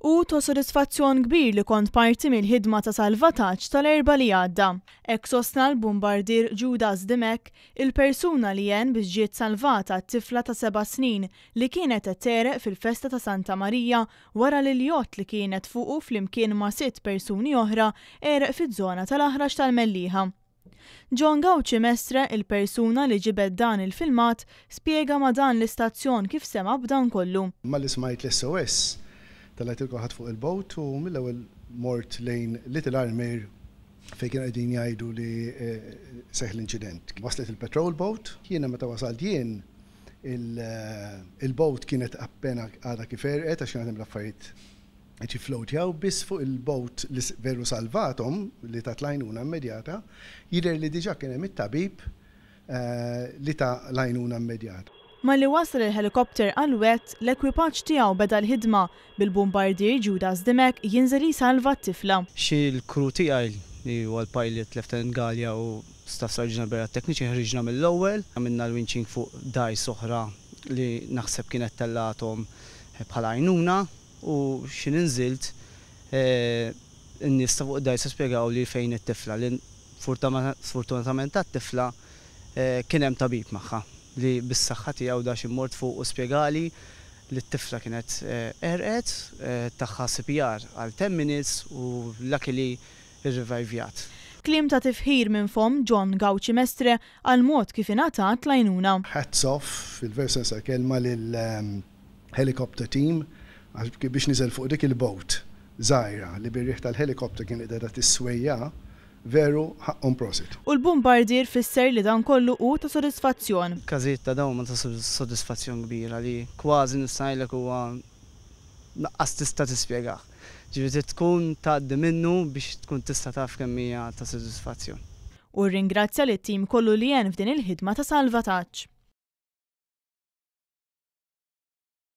U ta' sodisfazzjon kbir li kont parti mill-ħidma ta' salvataġġ tal-erba' li għadda. Hekk sostna l-bumbardier Judas Dimek, il-persuna li jen biex ġiet salvata t-tifla ta' 7 snin li kienet qed tereq fil-festa ta' Santa Marija wara li l-jott li kienet fuqu flimkien ma' 6 persuni oħra ereq fiż-żona tal-aħrax tal-Mellieħa. John Gauci Mestre, il-persuna li ġibed dan il-filmat, spjega ma' dan l-istazzjon kif sema b'dan kollu. Malli smajt l-SOS tal-għajt il-koħat fuq il-bot u mill-ewel mort lejn Little Armor fejn kienu qegħdin jgħidu li seħ l-inċident. Waslet il-patrol boat, jiena meta wasalt jien il-boat kienet appena għadha kif erqet għax kienet hemm l-affarijiet qed jifflowtjaw biss fuq il-boat li veru salvathom li ta' tlajnuna immedjata, jidher li diġà kien hemm it-tabib li ta' lajnuna immedjata. Malli wasal il-helikopter għal-wett, l-ekwipaġġ tiegħu beda l-ħidma bil-bumbardier Judas Dimek jinżel jisalva t-tifla. Xi l-kru tiegħi li huwa l-pilot Lieutenant Galja u staff Sarġina Berra Tekniċi ħriġna mill-ewwel, għamilna l-winching fuq dajs oħra li naħseb kienet tellatom bħala għajnuna u xi ninżilt in-nies ta' fuq dajs spjegaw li fejn it-tifla li sfortunatament tat-tifla kien hemm tabib magħha li bis-saħħa tiegħu dax immort fuq u spjegali li t-tifla kienet erqet tagħha CPR għal 10 minutes u luckily irrevivjat. Kliem ta' tifħir minn fom John Gauci Mestre għal mod kif ingħatat l-għajnuna. Hats off fil-versa sa' kelma lill-helicopter team biex niżel fuq dik il-boat żgħira li bir-riħ tal-helikopter kien qiegħda tisswejja veru ħaqqhom prosit. U l-bumbardier fisser li dan kollu u ta' sodisfazzjon. Każijiet ta' dawn ma ta' sodisfazzjon kbira li kważi nista' ngħidlek huwa naqqas tista' tispjegah. Ġifieri tkun tgħaddi minnu biex tkun tista' taf kemm hija ta' sodisfazzjon. U rringrazzja lit-tim kollu li jen f'din il-ħidma ta' salvataġġ.